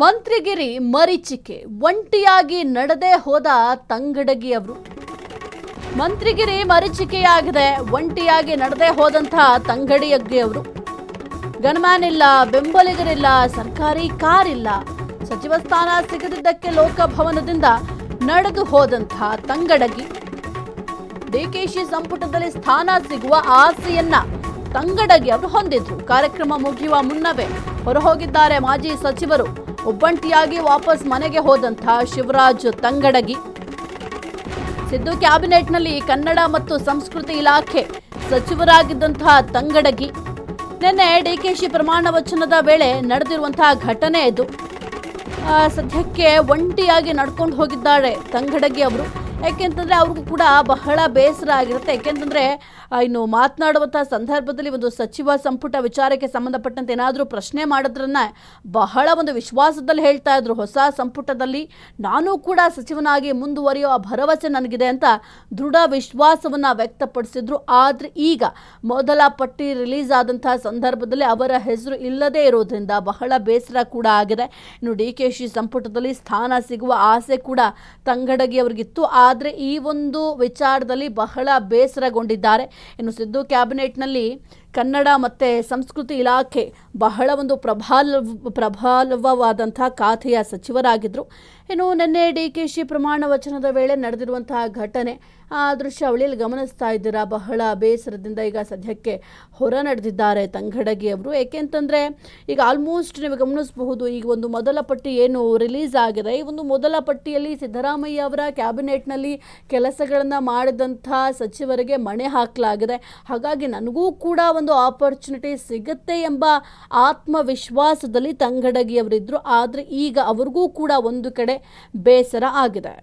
ಮಂತ್ರಿಗಿರಿ ಮರೀಚಿಕೆ ಒಂಟಿಯಾಗಿ ನಡೆದೇ ಹೋದ ತಂಗಡಗಿ ಅವರು. ಮಂತ್ರಿಗಿರಿ ಮರೀಚಿಕೆಯಾಗಿದೆ. ಒಂಟಿಯಾಗಿ ನಡೆದೇ ಹೋದಂತಹ ತಂಗಡಗಿ ಅವರು. ಗನ್ಮ್ಯಾನ್ ಇಲ್ಲ, ಬೆಂಬಲಿಗರಿಲ್ಲ, ಸರ್ಕಾರಿ ಕಾರ್ ಇಲ್ಲ. ಸಚಿವ ಸ್ಥಾನ ಸಿಗದಿದ್ದಕ್ಕೆ ಲೋಕಭವನದಿಂದ ನಡೆದು ಹೋದಂತಹ ತಂಗಡಗಿ. ಡಿಕೆಶಿ ಸಂಪುಟದಲ್ಲಿ ಸ್ಥಾನ ಸಿಗುವ ಆಸೆಯನ್ನ ತಂಗಡಗಿ ಅವರು ಹೊಂದಿದ್ರು. ಕಾರ್ಯಕ್ರಮ ಮುಗಿಯುವ ಮುನ್ನವೇ ಹೊರಹೋಗಿದ್ದಾರೆ ಮಾಜಿ ಸಚಿವರು. ಒಬ್ಬಂಟಿಯಾಗಿ ವಾಪಸ್ ಮನೆಗೆ ಹೋದಂತಹ ಶಿವರಾಜ್ ತಂಗಡಗಿ. ಸಿದ್ದು ಕ್ಯಾಬಿನೆಟ್ನಲ್ಲಿ ಕನ್ನಡ ಮತ್ತು ಸಂಸ್ಕೃತಿ ಇಲಾಖೆ ಸಚಿವರಾಗಿದ್ದಂತಹ ತಂಗಡಗಿ ನಿನ್ನೆ ಡಿಕೆಶಿ ಪ್ರಮಾಣ ವಚನದ ವೇಳೆ ನಡೆದಿರುವಂತಹ ಘಟನೆ ಇದು. ಸದ್ಯಕ್ಕೆ ಒಂಟಿಯಾಗಿ ನಡ್ಕೊಂಡು ಹೋಗಿದ್ದಾರೆ ತಂಗಡಗಿ ಅವರು. ಯಾಕೆಂತಂದ್ರೆ ಅವ್ರಿಗೂ ಕೂಡ ಬಹಳ ಬೇಸರ ಆಗಿರುತ್ತೆ. ಯಾಕೆಂತಂದ್ರೆ ಇನ್ನು ಮಾತನಾಡುವಂತಹ ಸಂದರ್ಭದಲ್ಲಿ ಒಂದು ಸಚಿವ ಸಂಪುಟ ವಿಚಾರಕ್ಕೆ ಸಂಬಂಧಪಟ್ಟಂತೆ ಏನಾದರೂ ಪ್ರಶ್ನೆ ಮಾಡೋದ್ರನ್ನ ಬಹಳ ಒಂದು ವಿಶ್ವಾಸದಲ್ಲಿ ಹೇಳ್ತಾ ಇದ್ರು. ಹೊಸ ಸಂಪುಟದಲ್ಲಿ ನಾನು ಕೂಡ ಸಚಿವನಾಗಿ ಮುಂದುವರಿಯುವ ಭರವಸೆ ನನಗಿದೆ ಅಂತ ದೃಢ ವಿಶ್ವಾಸವನ್ನ ವ್ಯಕ್ತಪಡಿಸಿದ್ರು. ಆದ್ರೆ ಈಗ ಮೊದಲ ಪಟ್ಟಿ ರಿಲೀಸ್ ಆದಂತಹ ಸಂದರ್ಭದಲ್ಲಿ ಅವರ ಹೆಸರು ಇಲ್ಲದೇ ಇರೋದ್ರಿಂದ ಬಹಳ ಬೇಸರ ಕೂಡ ಆಗಿದೆ. ಇನ್ನು ಡಿಕೆಶಿ ಸಂಪುಟದಲ್ಲಿ ಸ್ಥಾನ ಸಿಗುವ ಆಸೆ ಕೂಡ ತಂಗಡಗಿ ಅವರಿಗಿತ್ತು. ಆದರೆ ಈ ಒಂದು ವಿಚಾರದಲ್ಲಿ ಬಹಳ ಬೇಸರಗೊಂಡಿದ್ದಾರೆ. ಇನ್ನು ಸಿದ್ದು ಕ್ಯಾಬಿನೆಟ್ನಲ್ಲಿ ಕನ್ನಡ ಮತ್ತು ಸಂಸ್ಕೃತಿ ಇಲಾಖೆ ಬಹಳ ಒಂದು ಪ್ರಭಾವವಾದಂತಹ ಖಾತೆಯ ಸಚಿವರಾಗಿದ್ದರು. ಇನ್ನು ನಿನ್ನೆ ಡಿಕೆಶಿ ಪ್ರಮಾಣ ವಚನದ ವೇಳೆ ನಡೆದಿರುವಂತಹ ಘಟನೆ ಆ ದೃಶ್ಯಾವಳಿಯಲ್ಲಿ ಗಮನಿಸ್ತಾ ಇದ್ದೀರಾ. ಬಹಳ ಬೇಸರದಿಂದ ಈಗ ಸದ್ಯಕ್ಕೆ ಹೊರ ನಡೆದಿದ್ದಾರೆ ತಂಗಡಗಿ ಅವರು. ಏಕೆಂತಂದರೆ ಈಗ ಆಲ್ಮೋಸ್ಟ್ ನೀವು ಗಮನಿಸಬಹುದು, ಈಗ ಒಂದು ಮೊದಲ ಪಟ್ಟಿ ಏನು ರಿಲೀಸ್ ಆಗಿದೆ, ಈ ಒಂದು ಮೊದಲ ಪಟ್ಟಿಯಲ್ಲಿ ಸಿದ್ದರಾಮಯ್ಯ ಅವರ ಕ್ಯಾಬಿನೆಟ್ನಲ್ಲಿ ಕೆಲಸಗಳನ್ನು ಮಾಡಿದಂಥ ಸಚಿವರಿಗೆ ಮಣೆ ಹಾಕಲಾಗಿದೆ. ಹಾಗಾಗಿ ನನಗೂ ಕೂಡ ಒಂದು ಆಪರ್ಚುನಿಟಿ ಸಿಗುತ್ತೆ ಎಂಬ ಆತ್ಮವಿಶ್ವಾಸದಲ್ಲಿ ತಂಗಡಗಿ ಅವರಿದ್ದರು. ಆದರೆ ಈಗ ಅವ್ರಿಗೂ ಕೂಡ ಒಂದು ಕಡೆ ಬೇಸರ ಆಗಿದೆ.